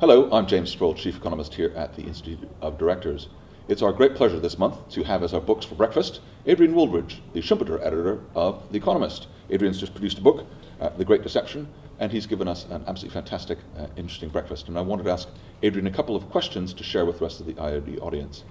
Hello, I'm James Sproule, Chief Economist here at the Institute of Directors. It's our great pleasure this month to have as our books for breakfast Adrian Wooldridge, the Schumpeter editor of The Economist. Adrian's just produced a book, The Great Deception, and he's given us an absolutely fantastic, interesting breakfast. And I wanted to ask Adrian a couple of questions to share with the rest of the IOD audience.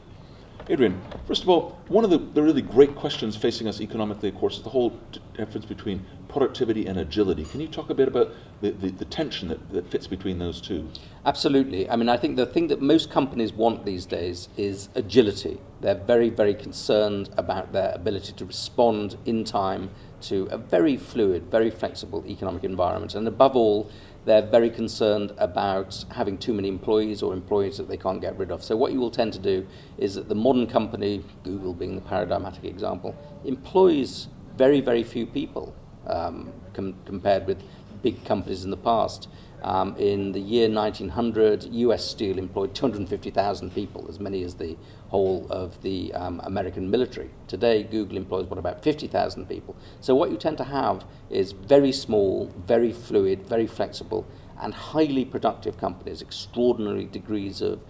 Adrian, first of all, one of the really great questions facing us economically, of course, is the whole difference between productivity and agility. Can you talk a bit about the tension that fits between those two? Absolutely. I mean, I think the thing that most companies want these days is agility. They're very, very concerned about their ability to respond in time to a very fluid, very flexible economic environment. And above all, they're very concerned about having too many employees or employees that they can't get rid of. So what you will tend to do is that the modern company, Google being the paradigmatic example, employs very, very few people compared with big companies in the past. In the year 1900, US Steel employed 250,000 people, as many as the whole of the American military. Today, Google employs, about 50,000 people. So what you tend to have is very small, very fluid, very flexible, and highly productive companies, extraordinary degrees of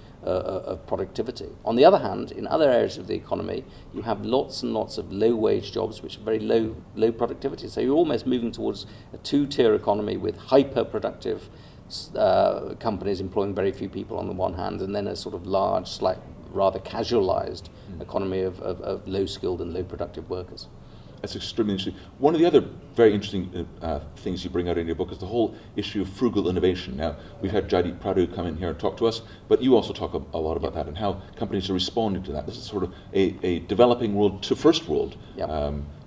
productivity. On the other hand, in other areas of the economy, you have lots and lots of low-wage jobs which are very low productivity. So you're almost moving towards a two-tier economy with hyper-productive companies employing very few people on the one hand, and then a sort of large, rather casualized economy of low-skilled and low-productive workers. That's extremely interesting. One of the other very interesting things you bring out in your book is the whole issue of frugal innovation. Now, we've had Jaideep Pradhu come in here and talk to us, but you also talk a lot about that and how companies are responding to that. This is sort of a developing world to first world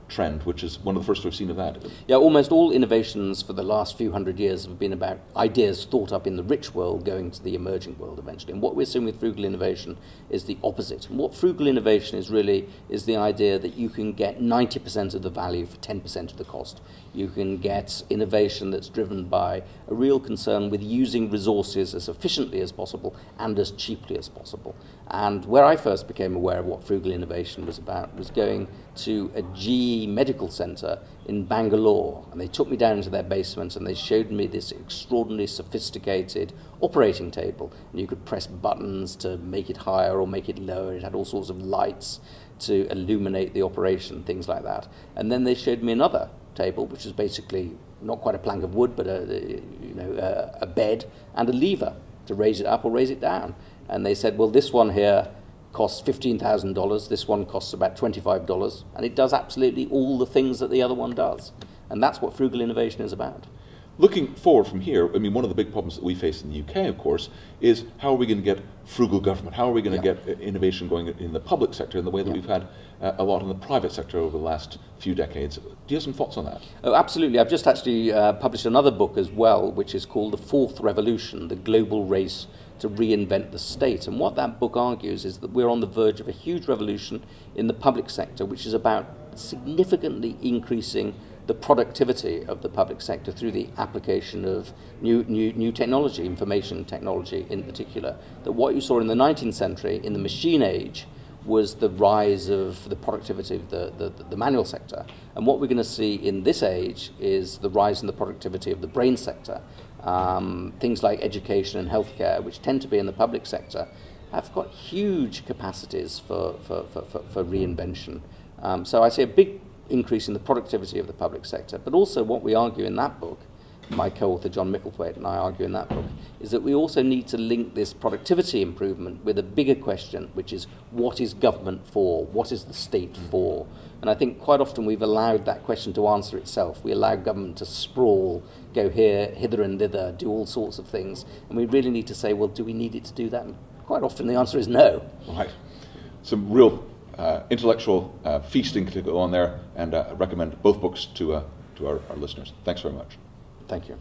trend, which is one of the first we've seen of that. Yeah, almost all innovations for the last few hundred years have been about ideas thought up in the rich world going to the emerging world eventually. And what we're seeing with frugal innovation is the opposite. And what frugal innovation is really is the idea that you can get 90% of the value for 10% of the cost. You can get innovation that's driven by a real concern with using resources as efficiently as possible and as cheaply as possible. And where I first became aware of what frugal innovation was about was going to a GE medical center in Bangalore, and they took me down into their basement and they showed me this extraordinarily sophisticated operating table, and you could press buttons to make it higher or make it lower. It had all sorts of lights to illuminate the operation, things like that. And then they showed me another table, which is basically not quite a plank of wood, but a bed and a lever to raise it up or raise it down. And they said, well, this one here costs $15,000, this one costs about $25, and it does absolutely all the things that the other one does. And that's what frugal innovation is about. Looking forward from here, I mean, one of the big problems that we face in the UK, of course, is how are we going to get frugal government? How are we going to get innovation going in the public sector in the way that we've had a lot in the private sector over the last few decades? Do you have some thoughts on that? Oh, absolutely. I've just actually published another book as well, which is called The Fourth Revolution, The Global Race to Reinvent the State. And what that book argues is that we're on the verge of a huge revolution in the public sector, which is about significantly increasing the productivity of the public sector through the application of new technology, information technology in particular. That what you saw in the 19th century, in the machine age, was the rise of the productivity of the manual sector. And what we're going to see in this age is the rise in the productivity of the brain sector. Things like education and healthcare, which tend to be in the public sector, have got huge capacities for reinvention. So I see a big increase in the productivity of the public sector. But also what we argue in that book, my co-author John Micklethwaite and I argue in that book, is that we also need to link this productivity improvement with a bigger question, which is what is government for? What is the state for? And I think quite often we've allowed that question to answer itself. We allow government to sprawl, go here, hither and thither, do all sorts of things. And we really need to say, well, do we need it to do that? And quite often the answer is no. Right. Some real intellectual feasting to go on there, and I recommend both books to our listeners. Thanks very much. Thank you.